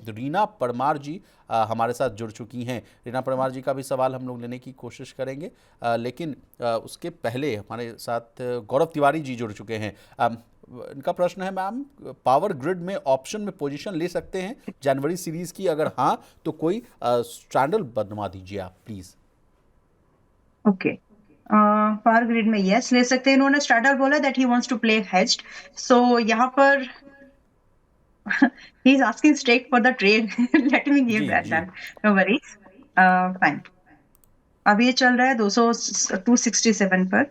रीना परमार जी हमारे साथ जुड़ चुकी हैं। रीना परमार जी का भी सवाल हम लोग लेने की कोशिश करेंगे, लेकिन उसके पहले हमारे साथ गौरव तिवारी जी जुड़ चुके हैं। इनका प्रश्न है, मैम पावर ग्रिड में ऑप्शन में पोजीशन ले सकते हैं जनवरी सीरीज की? अगर हाँ तो कोई स्ट्रैंडल बनवा दीजिए आप प्लीज। ओके, पावर ग्रिड में यस ले सकते हैं। इन्होंने स्टार्टर बोला that he wants to play hedged, so यहाँ पर he is asking straight for the trade. Let me give ji that ji. then. No worries. Fine. अब ये चल रहा है 267 पर,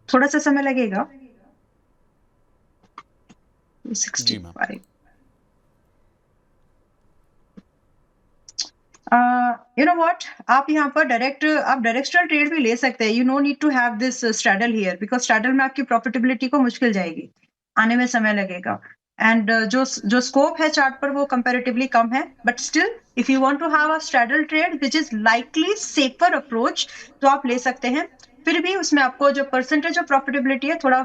थोड़ा सा समय लगेगा। जी मैम। 265। यू नो व्हाट, आप यहाँ पर आप डायरेक्शनल ट्रेड भी ले सकते हैं। You no need to have this straddle here, because straddle में आपकी प्रॉफिटेबिलिटी को मुश्किल जाएगी, आने में समय लगेगा। एंड जो स्कोप है चार्ट पर वो कंपैरेटिवली कम है, but still if you want to have a straddle trade which is likely safer approach, तो आप ले सकते हैं। फिर भी उसमें आपको जो परसेंटेज ऑफ प्रॉफिटेबिलिटी है थोड़ा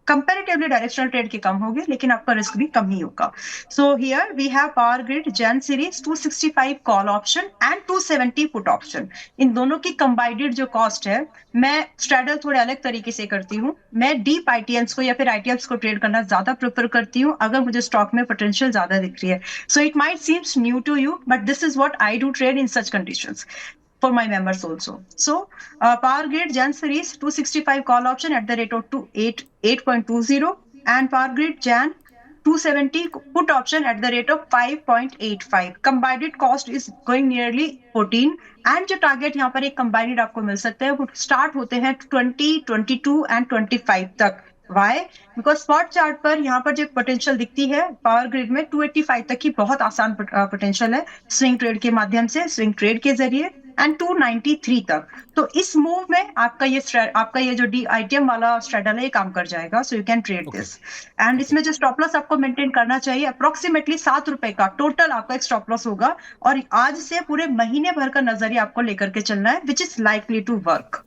कंपैरेटिवली डायरेक्शनल ट्रेड की कम होगी, लेकिन आपका रिस्क भी कम ही होगा। So here we have power grid June series 265 call option and 270 put option. इन दोनों की कंबाइंड जो कॉस्ट है, मैं स्ट्रैडल थोड़े अलग तरीके से करती हूँ। मैं डीप आईटीएम्स को या फिर आईटीएम्स को ट्रेड करना ज्यादा प्रेफर करती हूँ अगर मुझे स्टॉक में पोटेंशियल ज्यादा दिख रही है। So it might seems new to you, but this is what I do trade in such conditions for my members also. So, Power Grid Jan Series 265 call option at the rate of 8.20, and Power Grid Jan 270 put option at the rate of 5.85. Combined cost is going nearly 14, and जो target यहाँ पर एक combined आपको मिल सकते हैं वो start होते हैं 20, 22 एंड 25 तक। वाई? बिकॉज स्पॉट चार्ट पर यहाँ पर जो पोटेंशियल दिखती है पावर ग्रिड में 285 तक की बहुत आसान पोटेंशियल है स्विंग ट्रेड के माध्यम से, स्विंग ट्रेड के जरिए, एंड 293 तक। तो इस मूव में आपका ये जो डी आईटीएम वाला स्ट्रेडल है ये काम कर जाएगा, so you can trade okay this. And okay. इसमें जो स्टॉप लॉस आपको मेंटेन करना चाहिए अप्रोक्सीमेटली ₹7 का टोटल आपका एक स्टॉप लॉस होगा, और आज से पूरे महीने भर का नजरिया आपको लेकर के चलना है, which is likely to work.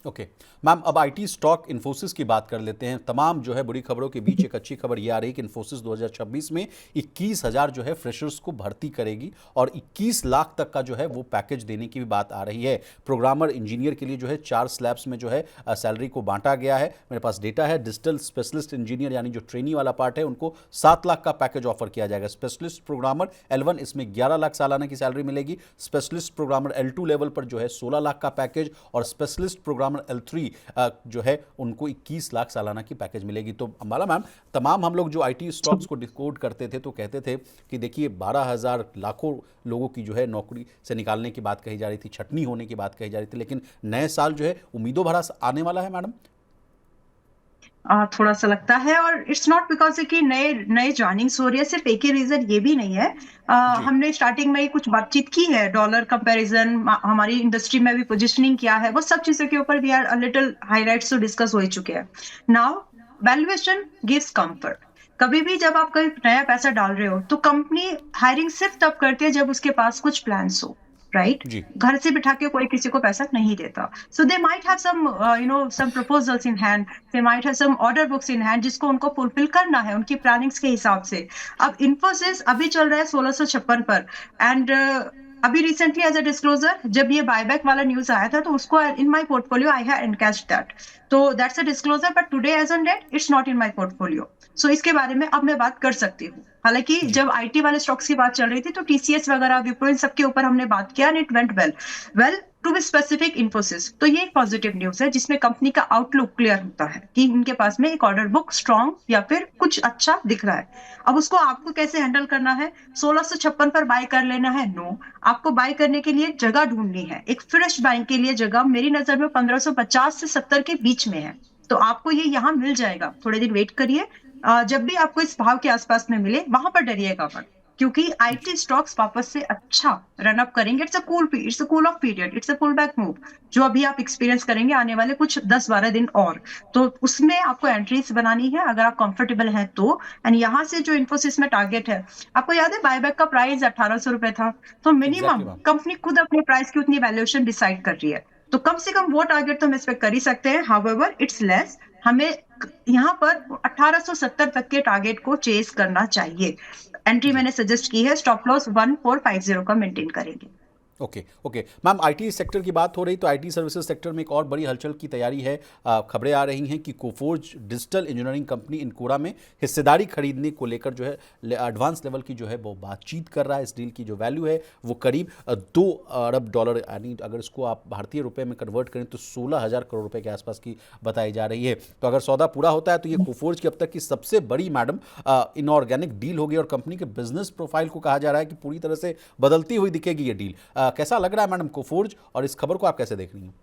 Okay ma'am, अब आईटी स्टॉक इन्फोसिस की बात कर लेते हैं। तमाम जो है बुरी खबरों के बीच एक अच्छी खबर ये आ रही है कि इन्फोसिस 2026 में 21,000 जो है फ्रेशर्स को भर्ती करेगी और 21 लाख तक का जो है वो पैकेज देने की भी बात आ रही है। प्रोग्रामर इंजीनियर के लिए जो है 4 स्लैब्स में जो है सैलरी को बांटा गया है। मेरे पास डेटा है। डिजिटल स्पेशलिस्ट इंजीनियर यानी जो ट्रेनी वाला पार्ट है उनको 7 लाख का पैकेज ऑफर किया जाएगा। स्पेशलिस्ट प्रोग्रामर L1 इसमें 11 लाख सालाना की सैलरी मिलेगी। स्पेशलिस्ट प्रोग्रामर L2 लेवल पर जो है 16 लाख का पैकेज, और स्पेशलिस्ट प्रोग्रामर L3 जो है उनको 21 लाख सालाना की पैकेज मिलेगी। तो अंबाला मैम, तमाम हम लोग जो आईटी स्टॉक्स को डिकोड करते थे तो कहते थे कि देखिए 12,000 लाखों लोगों की जो है नौकरी से निकालने की बात कही जा रही थी, छटनी होने की बात कही जा रही थी, लेकिन नए साल जो है उम्मीदों भरा आने वाला है मैडम। थोड़ा सा लगता है, और इट्स नॉट बिकॉज कि नए नए ज्वाइनिंग्स हो रही है, सिर्फ एक ही रीजन ये भी नहीं है। जी हमने स्टार्टिंग में ही कुछ बातचीत की है, डॉलर कंपैरिजन, हमारी इंडस्ट्री में भी पोजीशनिंग क्या है, वो सब चीजों के ऊपर भी आर लिटिल हाईलाइट्स तो डिस्कस हो ही चुके हैं। Now valuation gives comfort. कभी भी जब आप कोई नया पैसा डाल रहे हो तो कंपनी हायरिंग सिर्फ तब करती है जब उसके पास कुछ प्लान्स हो, राइट? जी। घर से बिठा के कोई किसी को पैसा नहीं देता। So they might have some some proposals in hand, they might have some order books in hand जिसको उनको फुलफिल करना है उनकी प्लानिंग्स के हिसाब से। अब इन्फोसिस अभी चल रहा है 1656 पर, एंड अभी रिसेंटली एज अ डिस्क्लोजर जब ये बायबैक वाला न्यूज आया था तो उसको in my portfolio I have encashed that. तो that's a disclosure, but today as on date it's not in my portfolio. So इसके बारे में अब मैं बात कर सकती हूँ। हालांकि जी जब आईटी वाले स्टॉक्स की बात चल रही थी तो टीसीएस वगैरह, विप्रो, इन सबके ऊपर हमने बात किया and it went well. Well, to be specific Infosys, तो ये एक पॉजिटिव न्यूज है जिसमें कंपनी का आउटलुक क्लियर होता है कि उनके पास में एक ऑर्डर बुक स्ट्रॉन्ग या फिर कुछ अच्छा दिख रहा है। अब उसको आपको कैसे हैंडल करना है? 1656 पर बाय कर लेना है? नो, आपको बाय करने के लिए जगह ढूंढनी है। एक फ्रेश बाइंग के लिए जगह मेरी नजर में 1550 से 70 के बीच में है, तो आपको ये यहाँ मिल जाएगा। थोड़े दिन वेट करिए, जब भी आपको इस भाव के आसपास में मिले वहां पर डरिएगा मत, क्योंकि आईटी स्टॉक्स वापस से अच्छा रन अप करेंगे। It's a cool off period, it's a pull back move जो अभी आप एक्सपीरियंस करेंगे आने वाले कुछ 10-12 दिन और। तो उसमें आपको एंट्रीज बनानी है अगर आप कंफर्टेबल हैं तो। एंड यहाँ से जो इन्फोसिस में टारगेट है, आपको याद है बायबैक का प्राइस 1800 रुपए था, तो एग्जैक्टली मिनिमम मैम। कंपनी खुद अपने प्राइस की उतनी वैल्यूएशन डिसाइड कर रही है, तो कम से कम वो टारगेट तो हम एक्सपेक्ट कर ही सकते हैं। हाउएवर इट्स लेस, हमें यहाँ पर 1870 तक के टारगेट को चेस करना चाहिए। एंट्री जी। मैंने सजेस्ट की है, स्टॉप लॉस 1450 का मेंटेन करेंगे। Okay okay ma'am, IT sector की बात हो रही तो आईटी सर्विसेज सेक्टर में एक और बड़ी हलचल की तैयारी है। खबरें आ रही हैं कि कोफोर्ज डिजिटल इंजीनियरिंग कंपनी इनकोरा में हिस्सेदारी खरीदने को लेकर जो है एडवांस लेवल की जो है वो बातचीत कर रहा है। इस डील की जो वैल्यू है वो करीब $2 अरब, यानी अगर इसको आप भारतीय रुपए में कन्वर्ट करें तो 16,000 करोड़ रुपए के आसपास की बताई जा रही है। तो अगर सौदा पूरा होता है तो ये कोफोर्ज की अब तक की सबसे बड़ी मैडम इनऑर्गेनिक डील होगी और कंपनी के बिजनेस प्रोफाइल को कहा जा रहा है कि पूरी तरह से बदलती हुई दिखेगी ये डील। कैसा लग रहा है मैडम कोफोर्ज, और इस खबर को आप कैसे देख रही हैं?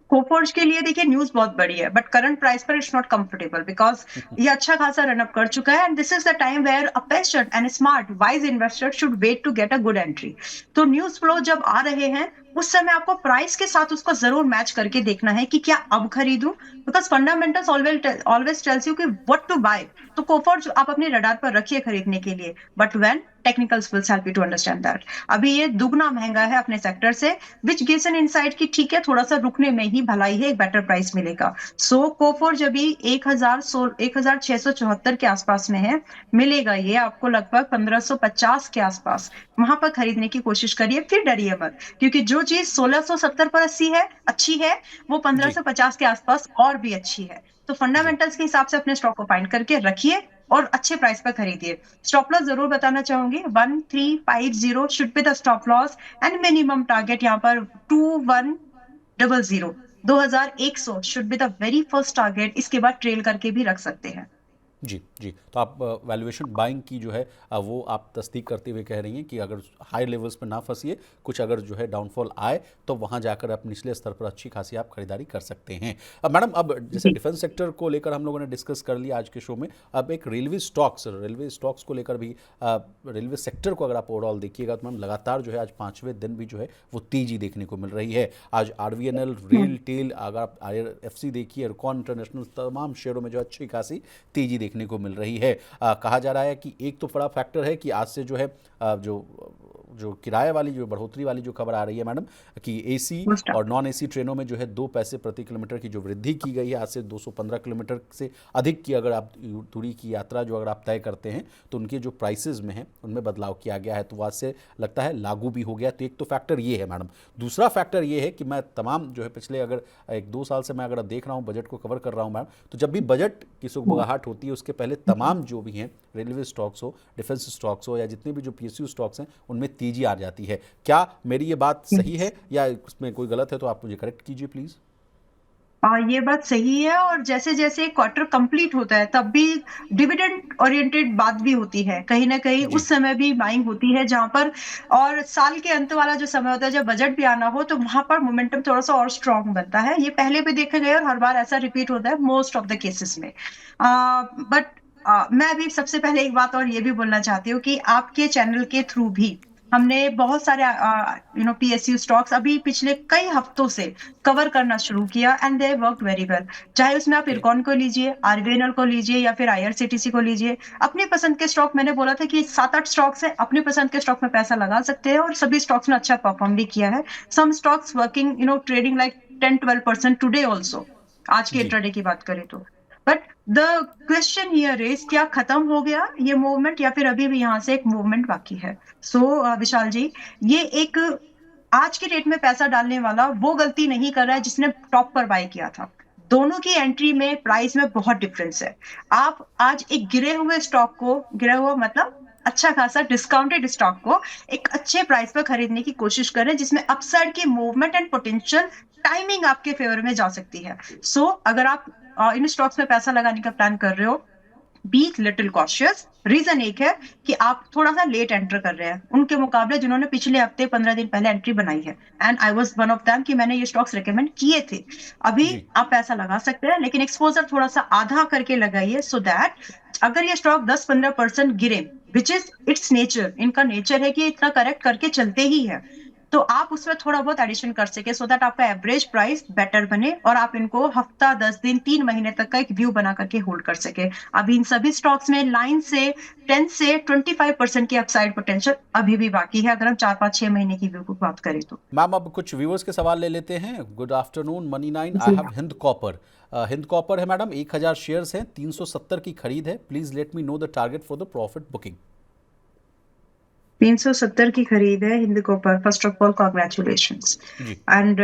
कोफोर्ज के लिए देखिए न्यूज बहुत बड़ी है, बट करंट प्राइस पर इट्स नॉट कंफर्टेबल बिकॉज ये अच्छा खासा रनअप कर चुका है, and this is the time where a patient and smart wise investor should wait to get a good entry. तो न्यूज फ्लो जब आ रहे हैं उस समय आपको प्राइस के साथ उसको जरूर मैच करके देखना है कि क्या अब खरीदूं, because fundamentals always tells you कि व्हाट टू बाय। तो कोफोर्ज आप अपने रडार पर रखिए खरीदने के लिए, but when technicals will help you to understand that. अभी ये दुगना महंगा है अपने सेक्टर से, विच गिव्स एन इनसाइट कि ठीक है थोड़ा सा रुकने में ही भलाई है, एक बेटर प्राइस मिलेगा। सो कोफोर्ज अभी 1674 के आसपास में है, मिलेगा ये आपको लगभग 1550 के आसपास। वहां पर खरीदने की कोशिश करिए, फिर डरिए मत, क्योंकि जो चीज 1670 पर अच्छी है वो जी 1550 के आसपास और भी अच्छी है। तो जी फंडामेंटल्स के हिसाब से अपने स्टॉक को फाइंड करके रखिए और अच्छे प्राइस पर खरीदिए। स्टॉप लॉस जरूर बताना चाहूंगी, 1350 should be the stop loss, and minimum target यहाँ पर 2100, 2100 should be the very first target. इसके बाद ट्रेल करके भी रख सकते हैं। जी जी। तो आप वैल्यूएशन बाइंग की जो है वो आप तस्दीक करते हुए कह रही हैं कि अगर हाई लेवल्स पे ना फंसिए, कुछ अगर जो है डाउनफॉल आए तो वहाँ जाकर आप निचले स्तर पर अच्छी खासी आप खरीदारी कर सकते हैं। अब मैडम, अब जैसे जी डिफेंस सेक्टर को लेकर हम लोगों ने डिस्कस कर लिया आज के शो में, अब एक रेलवे स्टॉक्स को लेकर भी रेलवे सेक्टर को अगर आप ओवरऑल देखिएगा तो मैम लगातार जो है आज 5वें दिन भी जो है वो तेजी देखने को मिल रही है। आज आरवीएनएल, रेल टेल, अगर आप आईआरएफसी देखिए, इरकॉन इंटरनेशनल, तमाम शेयरों में जो है अच्छी खासी तेजी देखने को मिल रही है। कहा जा रहा है कि एक तो बड़ा फैक्टर है कि आज से जो है जो किराए वाली, जो बढ़ोतरी वाली जो खबर आ रही है मैडम, कि एसी और नॉन एसी ट्रेनों में जो है 2 पैसे प्रति किलोमीटर की जो वृद्धि की गई है, आज से 215 किलोमीटर से अधिक की अगर आप दूरी की यात्रा जो अगर आप तय करते हैं तो उनके जो प्राइसेस में है उनमें बदलाव किया गया है, तो आज से लगता है लागू भी हो गया। तो एक तो फैक्टर ये है मैडम। दूसरा फैक्टर ये है कि मैं तमाम जो है पिछले अगर 1-2 साल से मैं अगर देख रहा हूँ, बजट को कवर कर रहा हूँ मैडम, तो जब भी बजट की सुगबुगाहट होती है उसके पहले तमाम जो भी हैं रेलवे स्टॉक्स हो, डिफेंस स्टॉक्स हो, या जितने भी जो पीएसयू स्टॉक्स हैं उनमें तेजी आ जाती है। क्या मेरी ये बात सही है या उसमें कोई गलत है तो आप मुझे करेक्ट कीजिए प्लीज। ये बात सही है, और जैसे जैसे क्वार्टर कंप्लीट होता है तब भी डिविडेंड ओरिएंटेड बात भी होती है, कहीं ना कहीं जी उस समय भी बाइंग होती है जहां पर, और साल के अंत वाला जो समय होता है जब बजट भी आना हो तो वहां पर मोमेंटम थोड़ा सा और स्ट्रांग बनता है। ये पहले भी देखा गया और हर बार ऐसा रिपीट होता है मोस्ट ऑफ द केसेस में। बट मैं अभी सबसे पहले एक बात और ये भी बोलना चाहती हूँ कि आपके चैनल के थ्रू भी हमने बहुत सारे पीएसयू स्टॉक्स अभी पिछले कई हफ्तों से कवर करना शुरू किया, and they work very well. चाहे उसमें आप ओके इरकॉन को लीजिए, आरबीएनएल को लीजिए, या फिर आईआरसीटीसी को लीजिए, अपनी पसंद के स्टॉक, मैंने बोला था कि 7-8 स्टॉक्स है, अपनी पसंद के स्टॉक में पैसा लगा सकते हैं और सभी स्टॉक्स में अच्छा परफॉर्म भी किया है। Some stocks working trading like 10-12% today also, आज के जी इंट्राडे की बात करें तो। But the question here is, क्या खत्म हो गया ये मूवमेंट या फिर अभी भी यहाँ से एक मूवमेंट बाकी है? सो विशाल जी, ये एक आज के डेट में पैसा डालने वाला वो गलती नहीं कर रहा है जिसने टॉप पर बाय किया था। दोनों की एंट्री में प्राइस में बहुत डिफरेंस है। आप आज एक गिरे हुए स्टॉक को, गिरा हुआ मतलब अच्छा खासा डिस्काउंटेड स्टॉक को एक अच्छे प्राइस पर खरीदने की कोशिश करें, जिसमें अपसाइड की मूवमेंट एंड पोटेंशियल टाइमिंग आपके फेवर में जा सकती है। सो अगर आप इन स्टॉक्स में पैसा लगाने का प्लान कर रहे हो, बी लिटिल कॉशियस। रीजन एक है कि आप थोड़ा सा लेट एंटर कर रहे हैं उनके मुकाबले जिन्होंने पिछले हफ्ते 15 दिन पहले एंट्री बनाई है, and I was one of them कि मैंने ये स्टॉक्स रेकमेंड किए थे। अभी जी आप पैसा लगा सकते हैं, लेकिन एक्सपोजर थोड़ा सा आधा करके लगाइए, सो दैट अगर ये स्टॉक 10-15% गिरे, विच इज इट्स नेचर, इनका नेचर है कि इतना करेक्ट करके चलते ही है, तो आप उसमें थोड़ा बहुत एडिशन कर सके, सो दैट आपका एवरेज प्राइस बेटर बने और आप इनको हफ्ता, 10 दिन, 3 महीने तक का एक व्यू बना करके होल्ड कर सके। अभी इन सभी स्टॉक्स में लाइन से 10 से 25% की अपसाइड पोटेंशियल अभी भी बाकी है, अगर हम 4-5-6 महीने की व्यू को बात करें तो। मैम, अब कुछ व्यूअर्स के सवाल ले लेते हैं। गुड आफ्टरनून मनी 9, आई जी हैव हिंद कॉपर। हिंद कॉपर है मैडम, 1000 शेयर्स हैं, 370 की खरीद है। Please let me know the target for the profit booking. 370 की खरीद है Hind Copper. First of all congratulations ji and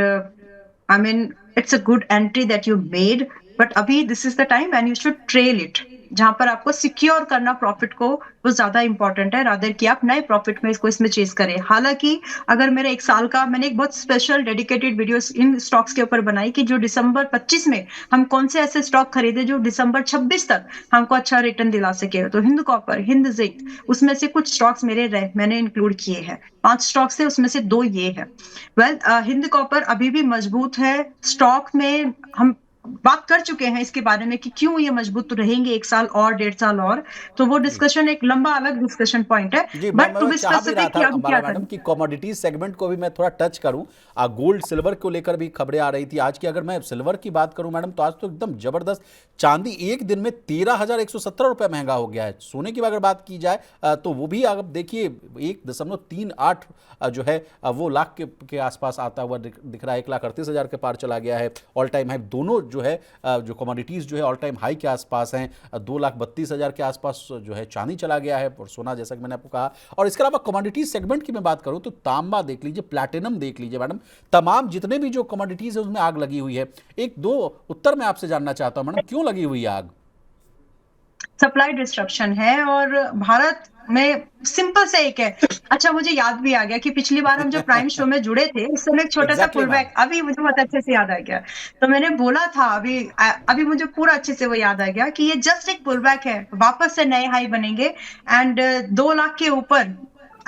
I mean, it's a good entry that you made, but अभी this is the time when you should trail it. जहां पर आपको secure करना profit को वो ज्यादा इंपॉर्टेंट है रादर कि आप नए प्रॉफिट में इसको इसमें चेज करें। हालांकि अगर मेरा एक साल का मैंने एक बहुत स्पेशल डेडिकेटेड वीडियो इन स्टॉक्स के ऊपर बनाई कि जो दिसंबर 25 में हम कौन से ऐसे स्टॉक खरीदे जो दिसंबर 26 तक हमको अच्छा रिटर्न दिला सके, तो हिंद कॉपर, हिंद जिंक, उसमें से कुछ स्टॉक्स मेरे मैंने इंक्लूड किए हैं। 5 स्टॉक्स थे, उसमें से 2 ये है। वेल हिंद कॉपर अभी भी मजबूत है। स्टॉक में हम बात कर चुके हैं इसके बारे में कि क्यों ये मजबूत रहेंगे 1 साल और 1.5 साल और, तो वो जी डिस्कशन एक लंबा अलग डिस्कशन पॉइंट है। जी बट टू मैं बी चाह भी रहा स्पेसिफिक था कि अभी क्या अंबाला मैडम करें। कि कमोडिटीज सेगमेंट को भी मैं थोड़ा टच करूं। गोल्ड सिल्वर को लेकर भी खबरें आ रही थी आज की। अगर मैं सिल्वर की बात करूं मैडम तो आज तो एकदम जबरदस्त चांदी एक दिन में 13,117 रुपये महंगा हो गया है। सोने की अगर बात की जाए तो वो भी अगर देखिए 1.38 जो है वो लाख के आसपास आता हुआ दिख रहा है। 1,38,000 के पार चला गया है। ऑल टाइम हाई दोनों जो है जो कमोडिटीज जो है ऑल टाइम हाई के आसपास हैं। 2,32,000 के आसपास जो है चांदी चला गया है और सोना जैसा कि मैंने आपको कहा। और इसके अलावा कमोडिटीज सेगमेंट की मैं बात करूं तो तांबा देख लीजिए, प्लैटिनम देख लीजिए मैडम, तमाम जितने भी जो कमोडिटीज है उसमें आग लगी हुई है। एक दो उत्तर मैं आपसे जानना चाहता हूं मैडम, क्यों लगी हुई है आग? सप्लाई डिस्ट्रप्शन है और भारत में सिंपल से एक है। अच्छा मुझे याद भी आ गया कि पिछली बार हम जो प्राइम शो में जुड़े थे उस समय एक छोटा सा एग्जैक्टली पुल मैम। बैक अभी मुझे बहुत अच्छे से याद आ गया। तो मैंने बोला था अभी मुझे पूरा अच्छे से वो याद आ गया कि ये जस्ट एक पुल बैक है, वापस से नए हाई बनेंगे एंड 2 लाख के ऊपर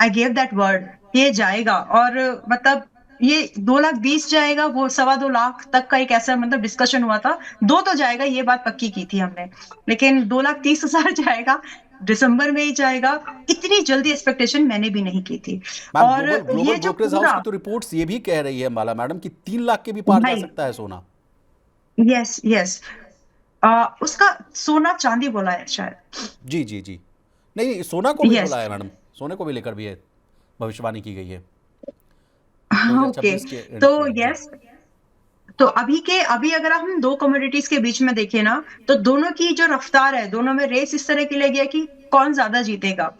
आई गेव दैट वर्ड ये जाएगा। और मतलब ये 2,20,000 जाएगा, वो 2.25 लाख तक का एक ऐसा मतलब डिस्कशन हुआ था। 2 तो जाएगा ये बात पक्की की थी हमने, लेकिन 2,30,000 जाएगा, दिसंबर में ही जाएगा, इतनी जल्दी एक्सपेक्टेशन मैंने भी नहीं की थी। मैम और ग्लोबल ग्लोबल ये जो ब्रोकरेज हाउस पूरा की तो रिपोर्ट्स ये भी कह रही है अंबाला मैडम कि 3 लाख के भी पार जा भाई, सकता है सोना। यस यस, उसका सोना चांदी बोला है शायद। जी जी जी। नहीं, सोना को भी यस, बोला है मैडम, सोने को भी लेकर भी है भविष्यवाणी की गई है ओके, 2026 के एंड तो पे। जी यस, तो अभी अगर हम 2 कमोडिटीज के बीच में देखें ना, तो दोनों की जो रफ्तार है, दोनों में रेस इस तरह की लगी है कि कौन ज्यादा जीतेगा।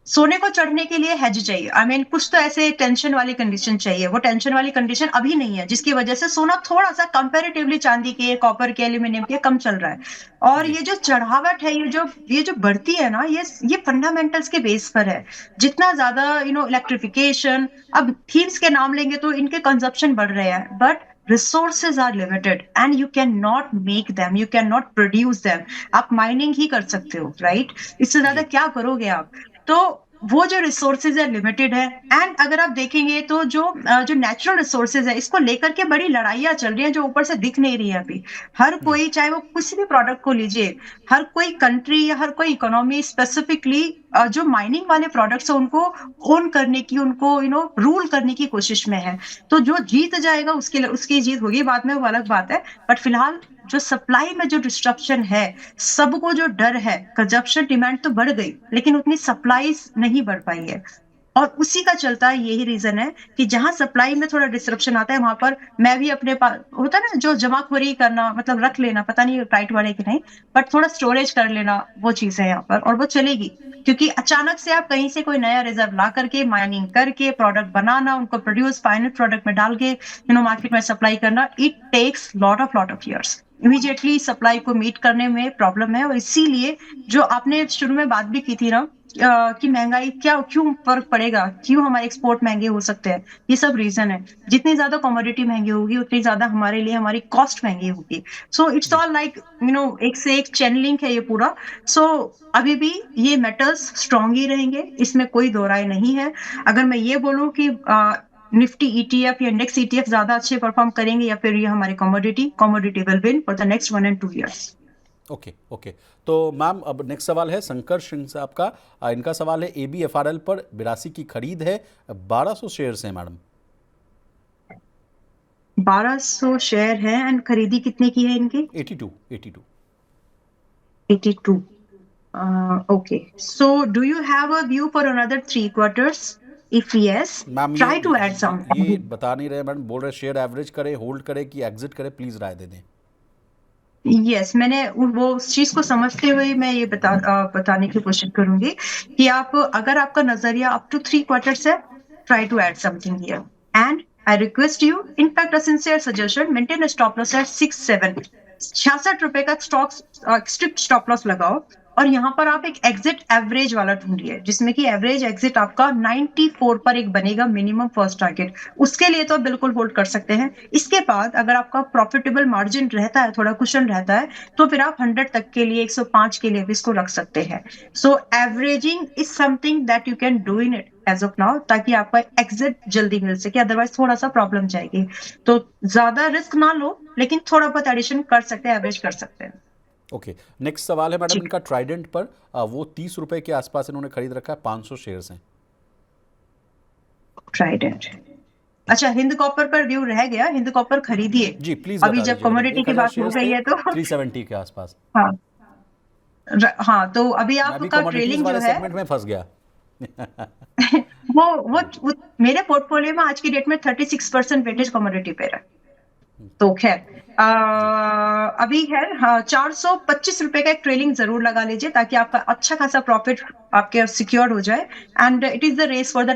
सोने को चढ़ने के लिए हेज चाहिए, आई मीन कुछ तो ऐसे टेंशन वाली कंडीशन चाहिए, वो टेंशन वाली कंडीशन अभी नहीं है, जिसकी वजह से सोना थोड़ा सा कंपैरेटिवली चांदी के, कॉपर के, एल्यूमिनियम के कम चल रहा है। और जी ये जो चढ़ावट है, ये जो बढ़ती है ना, ये फंडामेंटल्स के बेस पर है। जितना ज्यादा इलेक्ट्रिफिकेशन, अब थीम्स के नाम लेंगे तो इनके कंजप्शन बढ़ रहे हैं, but resources are limited and you can not make them, you can not produce them. आप माइनिंग ही कर सकते हो, राइट? इससे ज्यादा जी क्या करोगे आप? तो वो जो रिसोर्सेज है लिमिटेड है। एंड अगर आप देखेंगे तो जो नेचुरल रिसोर्सेज है, इसको लेकर के बड़ी लड़ाइयां चल रही हैं जो ऊपर से दिख नहीं रही है अभी। हर जी कोई, चाहे वो किसी भी प्रोडक्ट को लीजिए, हर कोई कंट्री या हर कोई इकोनॉमी स्पेसिफिकली जो माइनिंग वाले प्रोडक्ट्स है उनको ओन करने की, उनको रूल करने की कोशिश में है। तो जो जीत जाएगा उसकी जीत होगी, बाद में वो अलग बात है। बट फिलहाल जो सप्लाई में जो डिस्ट्रप्शन है, सबको जो डर है, कंजप्शन डिमांड तो बढ़ गई लेकिन उतनी सप्लाईज नहीं बढ़ पाई है। और उसी का चलता यही रीजन है कि जहां सप्लाई में थोड़ा डिस्ट्रप्शन आता है वहां पर मैं भी अपने पास होता है ना, जो जमाखोरी करना, मतलब रख लेना, पता नहीं राइट वर्ड है कि नहीं, बट थोड़ा स्टोरेज कर लेना, वो चीज है यहाँ पर और वो चलेगी। क्योंकि अचानक से आप कहीं से कोई नया रिजर्व ला करके, माइनिंग करके, प्रोडक्ट बनाना, उनको प्रोड्यूस फाइनल प्रोडक्ट में डाल के मार्केट में सप्लाई करना, it takes lot of years. Immediately supply को मीट करने में प्रॉब्लम है। और इसीलिए जो आपने शुरू में बात भी की थी ना, कि महंगाई क्या, क्यों फर्क पड़ेगा, क्यों हमारे एक्सपोर्ट महंगे हो सकते हैं, ये सब रीजन है। जितनी ज्यादा कमोडिटी महंगी होगी उतनी ज्यादा हमारे लिए हमारी कॉस्ट महंगी होगी। सो इट्स जी ऑल लाइक एक से एक चैनलिंग है ये पूरा। सो अभी भी ये मेटल्स स्ट्रांग ही रहेंगे, इसमें कोई दो राय नहीं है। अगर मैं ये बोलूं कि निफ्टी ईटीएफ या इंडेक्स ईटीएफ ज्यादा अच्छे परफॉर्म करेंगे या फिर ये हमारे commodity will win for the next 1 and 2 years। Okay okay. तो मैम अब नेक्स्ट सवाल है शंकर सिंह साहब का। इनका सवाल है ABFRL पर 82 की खरीद है, 1200 शेयर्स हैं मैडम। 1200 शेयर है एंड खरीदी कितने की है इनकी? 82 82। 82। Okay. So do you have a view for another 3 quarters? If yes, ma'am try to add some. ये बता नहीं रहे मैडम, बोल रहे शेयर एवरेज करें, होल्ड करें कि एग्जिट करें, प्लीज राय दे दें। यस, मैंने वो उस चीज़ को समझते हुए मैं ये बताने की कोशिश करूँगी कि आप अगर आपका नज़रिया अप टू 3 क्वार्टर्स है, try to add something here and I request you in fact a sincere suggestion maintain a stop loss at 6-7 ₹66 का स्ट्रिक्ट स्टॉप लॉस लगाओ और यहाँ पर आप एक एग्जिट एवरेज वाला ढूंढिए जिसमें कि एवरेज एग्जिट आपका 94 पर एक बनेगा मिनिमम फर्स्ट टारगेट। उसके लिए तो आप बिल्कुल होल्ड कर सकते हैं। इसके बाद अगर आपका प्रॉफिटेबल मार्जिन रहता है, थोड़ा कुशन रहता है, तो फिर आप 100 तक के लिए, 105 के लिए भी इसको रख सकते हैं। So averaging is something that you can do in it as of now, ताकि आपका एग्जिट जल्दी मिल सके, अदरवाइज थोड़ा सा प्रॉब्लम जाएगी। तो ज्यादा रिस्क ना लो, लेकिन थोड़ा बहुत एडिशन कर सकते हैं, एवरेज कर सकते हैं। ओके, नेक्स्ट सवाल है मैडम जी, इनका ट्राइडेंट पर। वो 30 रुपए के आसपास इन्होंने खरीद रखा है, 500 शेयर्स हैं। ट्राइडेंट। अच्छा, हिंद कॉपर पर व्यू रह गया, हिंद कॉपर खरीदिए। जी प्लीज अभी बता जब दीजिए मैडम, कमोडिटी की 1000 बात हो शेयर्स गई थे, है तो 370 के आसपास। हाँ, हाँ, तो अभी मैं भी आपका कमोडिटीज ट्रेलिंग जो वाले है सेगमेंट में फंस गया। वो मेरे पोर्टफोलियो में आज की डेट में 36% वेटेज कमोडिटी पे है। तो खैर, जी अभी है, हाँ, 425 रुपए का एक ट्रेलिंग जरूर लगा लीजिए ताकि आपका अच्छा खासा प्रॉफिट आपके सिक्योर हो जाए। And it is the race for the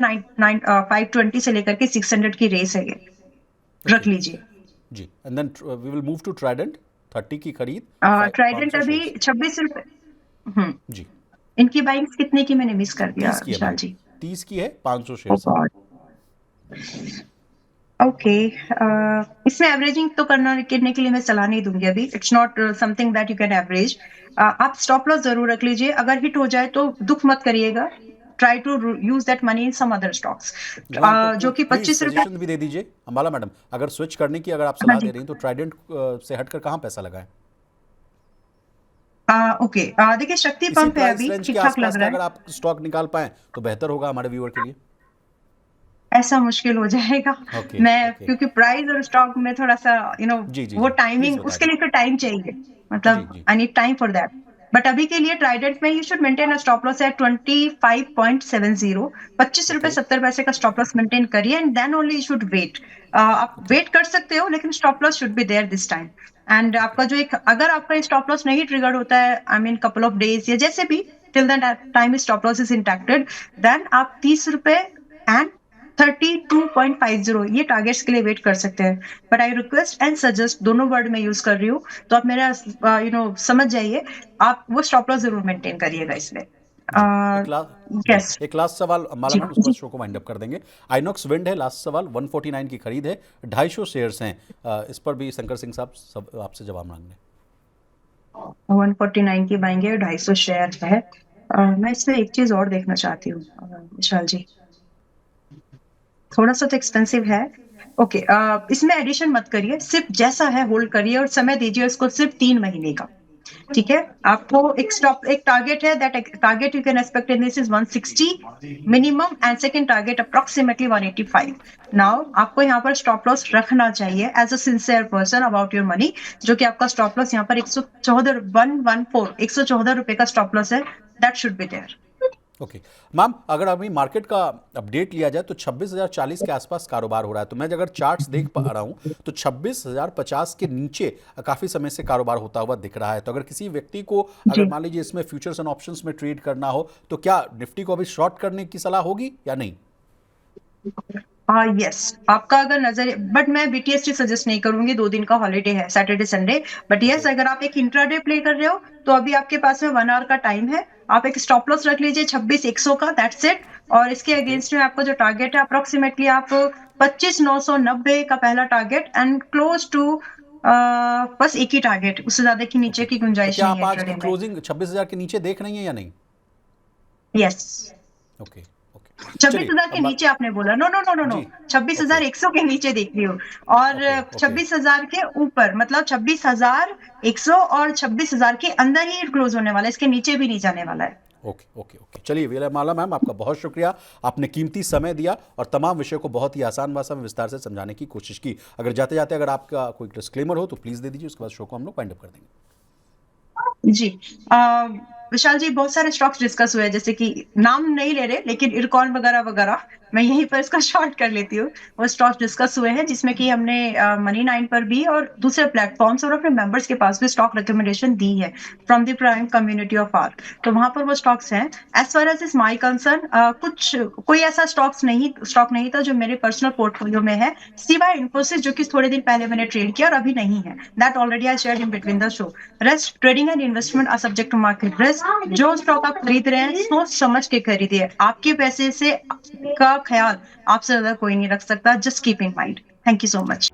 520 से लेकर के 600 की रेस है ये, रख ओके लीजिए। जी, and then we will move to Trident, 30 की खरीद, ट्राइडेंट 500 अभी शेयर्स। 26 रुपए। जी, इनकी बाइंग्स कितने की मैंने मिस कर दिया 30 की है विशाल मैडम, जी। 30 की है, 500 ओ शेयर्स हैं। गॉड। ओके, इसमें एवरेजिंग तो करने के लिए मैं सलाह नहीं दूंगी अभी। It's not something that you can average. आप स्टॉप लॉस जरूर रख लीजिए, अगर हिट हो जाए तो दुख मत करिएगा। Try to use that money in some other stocks, यहाँ पर जो कि प्लीज 25 रुपए। सजेशन भी दे दीजिए अंबाला मैडम, अगर स्विच करने की अगर आप हाँ सलाह जी। दे रही हैं तो ट्राइडेंट से हटकर कहाँ पैसा लगाएं? ओके, देखिए शक्ति इसी पंप है, प्राइस अभी रेंज के ठीक ठाक आसपास लग का रहा है। अगर आप स्टॉक निकाल पाएं तो बेहतर होगा हमारे व्यूअर के लिए। ऐसा मुश्किल हो जाएगा। ओके मैं ओके, क्योंकि प्राइस और स्टॉक में थोड़ा सा जी जी वो जी प्लीज टाइमिंग, बता उसके लिए दीजिए। फिर टाइम चाहिए। जी मतलब जी I need time for that. But अभी के लिए ट्राइडेंट में you should maintain a stop loss at 25.70। 25 रुपए ओके 70 पैसे का स्टॉप लॉस मेंटेन करिए and then only you should wait. आप ओके वेट कर सकते हो, लेकिन stop loss should be there this time. And okay आपका जो एक, अगर आपका स्टॉप लॉस नहीं ट्रिगर होता है, I mean couple of days या जैसे भी, till that time stop loss is intacted, then आप 30 रुपए एंड 32.50 ये टारगेट्स के लिए वेट कर सकते हैं। But I request and suggest, दोनों वर्ड में यूज कर रही हूँ, तो आप मेरा समझ जाइए। आप वो स्टॉप लॉस जरूर मेंटेन करिएगा इसमें। जी, एक लास्ट जी, यस। एक लास्ट सवाल अंबाला जी मैम, उसके बाद जी। शो को वाइंड अप कर देंगे। आइनॉक्स विंड है, लास्ट सवाल, 149 की खरीद है, 250 शेयर्स हैं। इस पर भी शंकर सिंह साहब सब आपसे जवाब मांगने। 149 की बाएंगे, 250 शेयर है। मैं इसमें एक चीज और देखना चाहती हूँ विशाल जी, थोड़ा सा तो एक्सपेंसिव है। ओके, इसमें एडिशन मत करिए, सिर्फ जैसा है होल्ड करिए और समय दीजिए उसको सिर्फ 3 महीने का। ठीक है, आपको एक टारगेट है, that target you can expect in this is 160 minimum and second target approximately 185। Now आपको यहाँ पर स्टॉप लॉस रखना चाहिए as a sincere person about your money, जो कि आपका स्टॉप लॉस यहाँ पर 114 का स्टॉप लॉस है, that should be there. Okay ma'am, अगर अभी मार्केट का अपडेट लिया जाए तो 26,040 के आसपास कारोबार हो रहा है। तो मैं अगर चार्ट्स देख पा रहा हूँ तो 26,050 के नीचे काफ़ी समय से कारोबार होता हुआ दिख रहा है। तो अगर किसी व्यक्ति को अगर जी, मान लीजिए इसमें फ्यूचर्स एंड ऑप्शंस में ट्रेड करना हो तो क्या निफ्टी को अभी शॉर्ट करने की सलाह होगी या नहीं? यस, आपका अगर नजर, बट मैं बीटीएसटी सजेस्ट नहीं करूंगी, 2 दिन का हॉलीडे है, Saturday Sunday. But okay yes, अगर आप एक इंट्राडे प्ले कर रहे हो तो अभी आपके पास में 1 आवर का टाइम है। आप एक स्टॉप लॉस रख लीजिए 26,100 का, दैट्स इट। और इसके ओके अगेंस्ट में आपका जो टारगेट है अप्रोक्सीमेटली आप 25,990 का पहला टारगेट एंड क्लोज टू, बस एक ही टारगेट, उससे ज्यादा की नीचे ओके, की तो गुंजाइश क्या नहीं आप है आज की इंट्राडे में। क्लोजिंग 26,000 के नीचे देख रही हैं या नहीं? यस, ओके ओके, छब्बीस चलिए हजार के अब नीचे आपने बोला, no no no no no, जी, छब्बीस ओके हजार एक सौ के नीचे देख रही हो। और ओके ओके 26,000 के ऊपर, मतलब 26,100 और 26,000 के अंदर ही क्लोज होने वाला है, इसके नीचे भी नहीं जाने वाला है। ओके ओके ओके, चलिए वीलमाला मैम, आपका बहुत शुक्रिया। आपने कीमती समय दिया और तमाम विषय को बहुत ही आसान भाषा में विस्तार से समझाने की कोशिश की। अगर जाते जाते अगर आपका कोई डिस्क्लेमर हो तो प्लीज़ दे दीजिए, उसके बाद शो को हम लोग वाइंड अप कर देंगे। जी, विशाल जी, बहुत सारे स्टॉक्स डिस्कस हुए, जैसे कि नाम नहीं ले रहे, लेकिन इरकॉन वगैरह वगैरह। मैं यहीं पर इसका शॉर्ट कर लेती हूँ। वो स्टॉक्स डिस्कस हुए हैं जिसमें कि हमने मनी 9 पर भी और दूसरे प्लेटफ़ॉर्म्स और अपने मेंबर्स के पास भी स्टॉक रिकमेंडेशन दी है from the prime community of our. तो वहाँ पर वो स्टॉक्स हैं। As far as is my concern कुछ कोई ऐसा स्टॉक नहीं था जो मेरे पर्सनल पोर्टफोलियो में है, सिवाय इन्फोसिस जो कि थोड़े दिन पहले मैंने ट्रेड किया और अभी नहीं है। That already I shared in between the show. Rest trading and investment are subject to market risk. जो स्टॉक आप खरीद रहे हैं, सोच समझ के खरीदिए। आपके पैसे से का ख्याल आपसे ज़्यादा कोई नहीं रख सकता। Just keep in mind. Thank you so much.